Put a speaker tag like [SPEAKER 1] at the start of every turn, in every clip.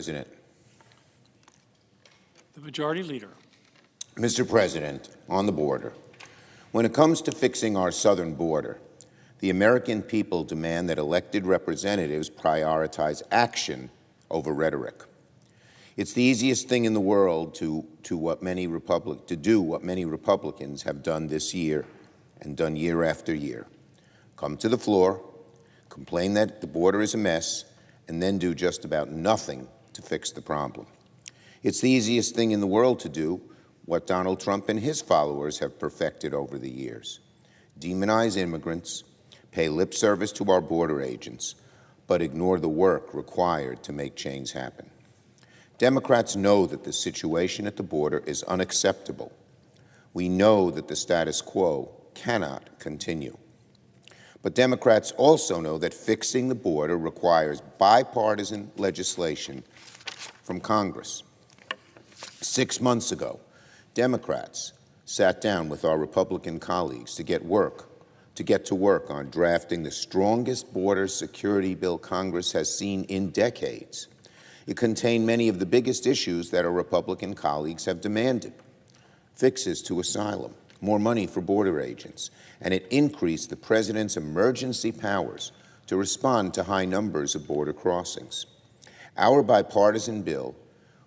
[SPEAKER 1] President.
[SPEAKER 2] The Majority Leader.
[SPEAKER 1] Mr. President, on the border, when it comes to fixing our southern border, the American people demand that elected representatives prioritize action over rhetoric. It's the easiest thing in the world to do what many Republicans have done this year and done year after year. Come to the floor, complain that the border is a mess, and then do just about nothing to fix the problem. It's the easiest thing in the world to do what Donald Trump and his followers have perfected over the years. Demonize immigrants, pay lip service to our border agents, but ignore the work required to make change happen. Democrats know that the situation at the border is unacceptable. We know that the status quo cannot continue. But Democrats also know that fixing the border requires bipartisan legislation from Congress. 6 months ago, Democrats sat down with our Republican colleagues to get to work on drafting the strongest border security bill Congress has seen in decades. It contained many of the biggest issues that our Republican colleagues have demanded: fixes to asylum, more money for border agents, and it increased the president's emergency powers to respond to high numbers of border crossings. Our bipartisan bill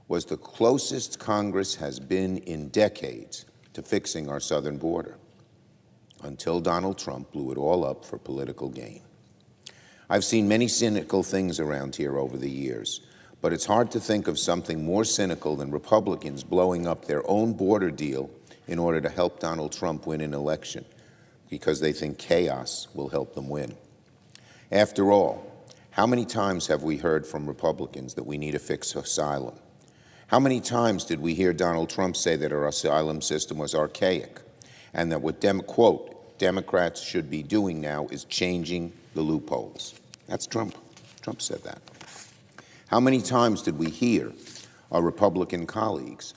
[SPEAKER 1] was the closest Congress has been in decades to fixing our southern border, until Donald Trump blew it all up for political gain. I've seen many cynical things around here over the years, but it's hard to think of something more cynical than Republicans blowing up their own border deal in order to help Donald Trump win an election, because they think chaos will help them win. After all, how many times have we heard from Republicans that we need to fix asylum? How many times did we hear Donald Trump say that our asylum system was archaic and that what, quote, Democrats should be doing now is changing the loopholes? That's Trump. Trump said that. How many times did we hear our Republican colleagues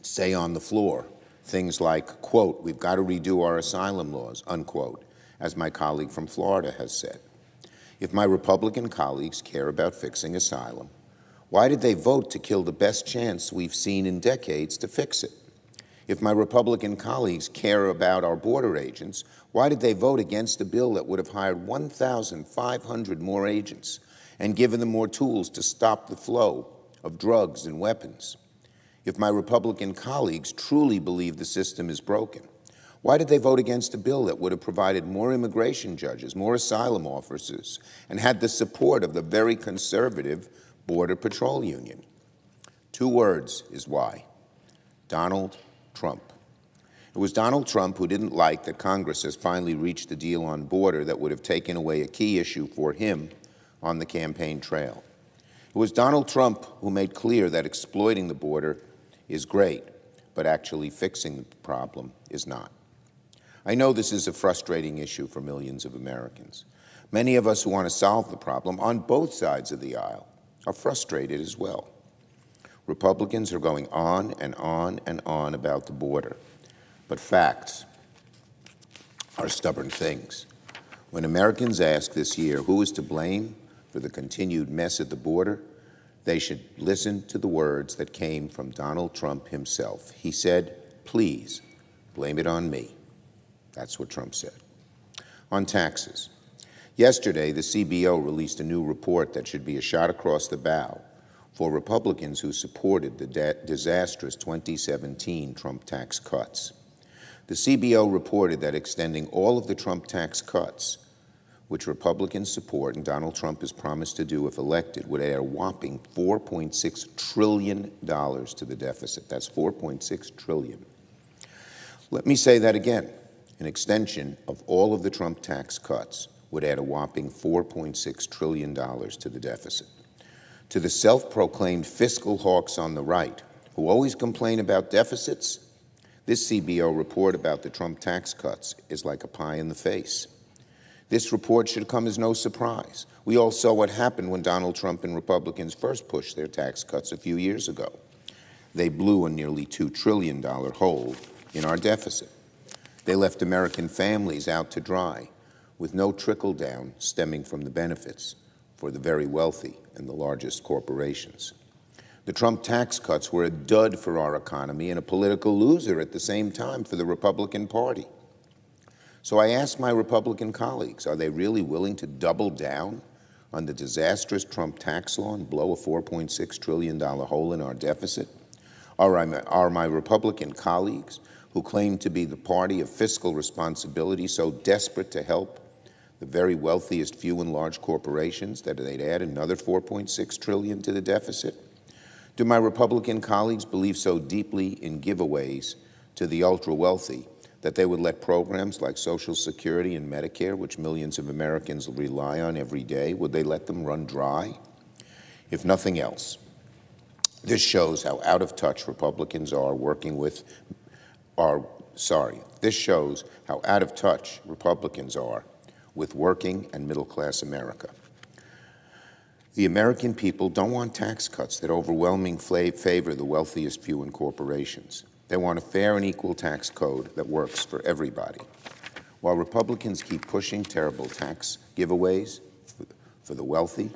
[SPEAKER 1] say on the floor things like, quote, we've got to redo our asylum laws, unquote, as my colleague from Florida has said? If my Republican colleagues care about fixing asylum, why did they vote to kill the best chance we've seen in decades to fix it? If my Republican colleagues care about our border agents, why did they vote against a bill that would have hired 1,500 more agents and given them more tools to stop the flow of drugs and weapons? If my Republican colleagues truly believe the system is broken, why did they vote against a bill that would have provided more immigration judges, more asylum officers, and had the support of the very conservative Border Patrol Union? 2 words is why: Donald Trump. It was Donald Trump who didn't like that Congress has finally reached a deal on border that would have taken away a key issue for him on the campaign trail. It was Donald Trump who made clear that exploiting the border is great, but actually fixing the problem is not. I know this is a frustrating issue for millions of Americans. Many of us who want to solve the problem on both sides of the aisle are frustrated as well. Republicans are going on and on and on about the border, but facts are stubborn things. When Americans ask this year who is to blame for the continued mess at the border, they should listen to the words that came from Donald Trump himself. He said, please, blame it on me. That's what Trump said. On taxes. Yesterday, the CBO released a new report that should be a shot across the bow for Republicans who supported the disastrous 2017 Trump tax cuts. The CBO reported that extending all of the Trump tax cuts, which Republicans support and Donald Trump has promised to do if elected, would add a whopping $4.6 trillion to the deficit. That's $4.6 trillion. Let me say that again. An extension of all of the Trump tax cuts would add a whopping $4.6 trillion to the deficit. To the self-proclaimed fiscal hawks on the right, who always complain about deficits, this CBO report about the Trump tax cuts is like a pie in the face. This report should come as no surprise. We all saw what happened when Donald Trump and Republicans first pushed their tax cuts a few years ago. They blew a nearly $2 trillion hole in our deficit. They left American families out to dry, with no trickle-down stemming from the benefits, for the very wealthy and the largest corporations. The Trump tax cuts were a dud for our economy and a political loser at the same time for the Republican Party. So I ask my Republican colleagues, are they really willing to double down on the disastrous Trump tax law and blow a $4.6 trillion hole in our deficit? Are my Republican colleagues, who claim to be the party of fiscal responsibility, so desperate to help the very wealthiest few and large corporations that they'd add another $4.6 trillion to the deficit? Do my Republican colleagues believe so deeply in giveaways to the ultra-wealthy that they would let programs like Social Security and Medicare, which millions of Americans rely on every day, would they let them run dry? If nothing else, this shows how out of touch Republicans are this shows how out of touch Republicans are with working and middle-class America. The American people don't want tax cuts that overwhelmingly favor the wealthiest few and corporations. They want a fair and equal tax code that works for everybody. While Republicans keep pushing terrible tax giveaways for the wealthy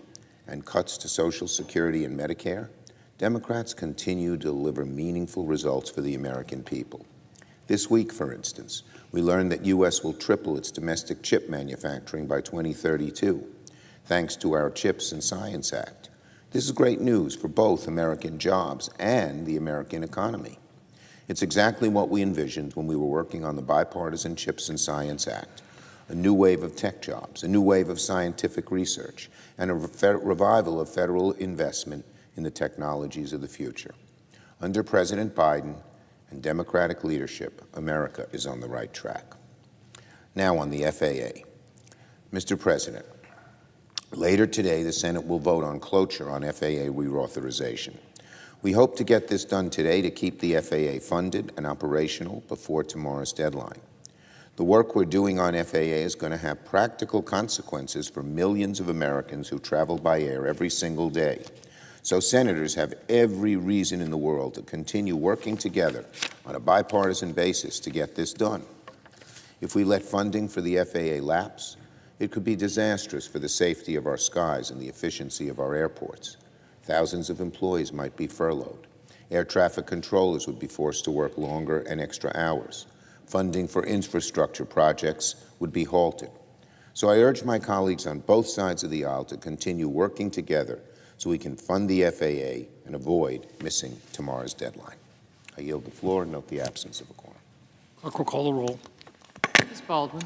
[SPEAKER 1] and cuts to Social Security and Medicare, Democrats continue to deliver meaningful results for the American people. This week, for instance, we learned that U.S. will triple its domestic chip manufacturing by 2032, thanks to our CHIPS and Science Act. This is great news for both American jobs and the American economy. It's exactly what we envisioned when we were working on the bipartisan CHIPS and Science Act, a new wave of tech jobs, a new wave of scientific research, and a revival of federal investment in the technologies of the future. Under President Biden and Democratic leadership, America is on the right track. Now on the FAA. Mr. President, later today, the Senate will vote on cloture on FAA reauthorization. We hope to get this done today to keep the FAA funded and operational before tomorrow's deadline. The work we're doing on FAA is going to have practical consequences for millions of Americans who travel by air every single day. So senators have every reason in the world to continue working together on a bipartisan basis to get this done. If we let funding for the FAA lapse, it could be disastrous for the safety of our skies and the efficiency of our airports. Thousands of employees might be furloughed. Air traffic controllers would be forced to work longer and extra hours. Funding for infrastructure projects would be halted. So I urge my colleagues on both sides of the aisle to continue working together so we can fund the FAA and avoid missing tomorrow's deadline. I yield the floor and note the absence of a quorum.
[SPEAKER 2] Clerk will call the roll.
[SPEAKER 3] Ms. Baldwin.